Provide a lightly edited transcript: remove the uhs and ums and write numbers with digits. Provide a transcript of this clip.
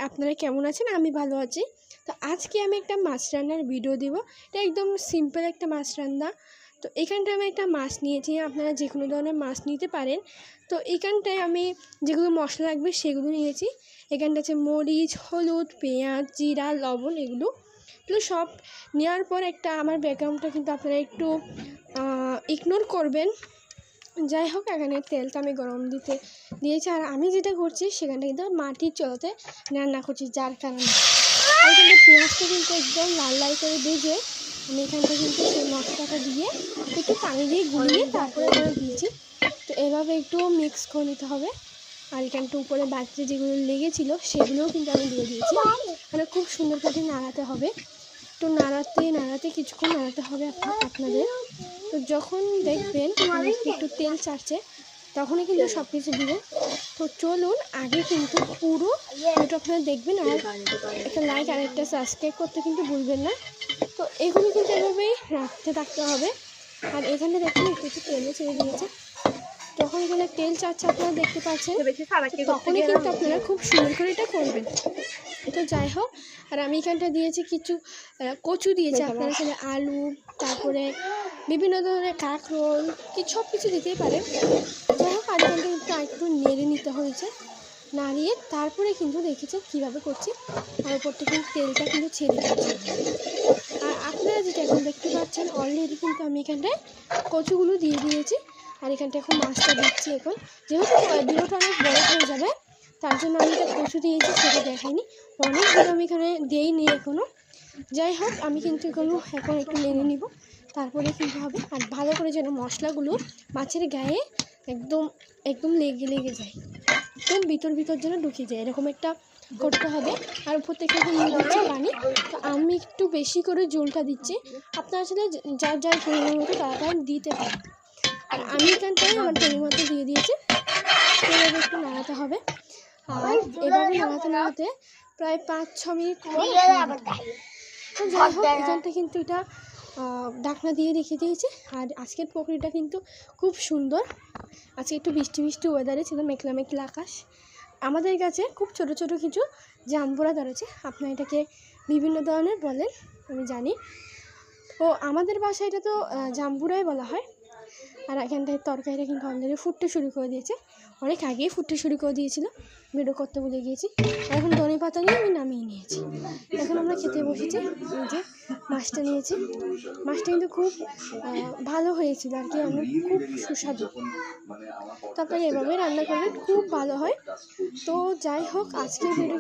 আপনারা কেমন আছেন? আমি ভালো আছি। তো আজকে আমি একটা মাছ রান্নার ভিডিও দিব। এটা একদম সিম্পল একটা মাছ রান্না। তো এখানটায় আমি একটা মাছ নিয়েছি, আপনারা যে কোনো ধরনের মাছ নিতে পারেন। তো এইখানটায় আমি যেগুলো মশলা লাগবে সেগুলো নিয়েছি। এখানটা আছে মরিচ, হলুদ, পেঁয়াজ, জিরা, লবণ, এগুলো সব নেওয়ার পর একটা আমার ব্যাকগ্রাউন্ডটা কিন্তু আপনারা একটু ইগনোর করবেন। যাই হোক, এখানে তেলটা আমি গরম দিয়েছি, আর আমি যেটা করছি সেখানটা কিন্তু মাটির চুলাতে রান্না করছি, যার কারণে এখানে পেঁয়াজটা কিন্তু একদম লাল লাল করে ভেজে আমি এখানটা কিন্তু সেই মশলাটা দিয়ে একটু পানি দিয়ে গুলিয়ে তারপরে ওখানে দিয়েছি। তো এভাবে একটু মিক্স করে নিতে হবে। আর এখানটা উপরে বাচ্চা যেগুলো লেগেছিলো সেগুলোও কিন্তু আমি দিয়ে দিয়েছি। মানে খুব সুন্দর করে নাড়াতে হবে, তো নাড়াতে কিছুক্ষণ নাড়াতে হবে আপনাদের। তো যখন দেখবেন একটু তেল ছাড়ছে তখনই কিন্তু সব কিছু দিবেন। তো চলুন, আগে কিন্তু পুরো ভিডিওটা আপনারা দেখবেন, আর একটা লাইক আর একটা সাবস্ক্রাইব করতে কিন্তু ভুলবেন না। তো এগুলো কিন্তু এভাবেই থাকতে হবে। আর এখানে দেখুন একটু তেলও ছেড়ে দিয়েছে, তখন এখানে তেল ছাড়ছে আপনারা দেখতে পাচ্ছেন, তখনই কিন্তু আপনারা খুব সুন্দর করে এটা করবেন। তো যাই হোক, আর আমি এখানটা দিয়েছি কিছু কচু দিয়েছি, আপনারা এখানে আলু, তারপরে বিভিন্ন ধরনের কাঁকরোল সব কিছু দিতেই পারেন। যাই হোক, আর এখানটা কিন্তু একটু নেড়ে নিতে হয়েছে, নাড়িয়ে তারপরে কিন্তু দেখেছেন কীভাবে করছি। আর ওপরটা কিন্তু তেলটা কিন্তু ছেড়ে দিচ্ছে। আর আপনারা যেটা এখন দেখতে পাচ্ছেন অলরেডি কিন্তু আমি এখানটায় কচুগুলো দিয়ে দিয়েছি। আর এখানটা এখন মাছটা দিচ্ছি। এখন যেহেতু ভিডিওটা অনেক বড় হয়ে যাবে, তার জন্য আমি এটা কচু দিয়েছি সেটা দেখাইনি, অনেকগুলো আমি এখানে দিইনি এখনও। যাই হোক, আমি কিন্তু এগুলো এখন একটু নেড়ে নিব, তারপরে কিন্তু হবে। আর ভালো করে যেন মশলাগুলো মাছের গায়ে একদম একদম লেগে যায়, একদম ভিতর যেন ঢুকে যায়, এরকম একটা করতে হবে। আর উপর থেকে নিয়ে দিচ্ছি পানি। তো আমি একটু বেশি করে ঝোলটা দিচ্ছি, আপনারা সাথে যার পরিমাণ মতো তারা দিতে পারেন। আর আমি এখানটায় আমার পরিমাণ দিয়ে দিয়েছি। এভাবে একটু নাড়াতে হবে, আর এভাবে নাড়াতে প্রায় 5-6 মিনিট পর। তো যাই হোক, এখানটা কিন্তু এটা ঢাকনা দিয়ে রেখে দিয়েছে। আর আজকের পকোড়িটা কিন্তু খুব সুন্দর। আজকে একটু বৃষ্টি ওয়েদারে ছিল, মেঘলা আকাশ। আমাদের কাছে খুব ছোট কিছু জাম্বুরা ধরেছে, আপনারা এটাকে বিভিন্ন ধরনের বলেন আমি জানি। তো আমাদের বাসায় এটা তো জাম্বুরাই বলা হয়। আর এখানটায় তরকারিটা কিন্তু অলরেডি ফুটতে শুরু করে দিয়েছে, অনেক আগেই ফুটতে শুরু করে দিয়েছিল, ভিডিও করতে ভুলে গিয়েছি। এখন ধনে পাতা নিয়ে আমি নামিয়ে নিয়েছি। এখন আমরা খেতে বসেছি। এই যে মাছটা নিয়েছি, মাছটা কিন্তু খুব ভালো হয়েছিল আর কি, আমি খুব সুস্বাদু। তো আপনারা এভাবে রান্না করবেন, খুব ভালো হয়। তো যাই হোক, আজকের ভিডিও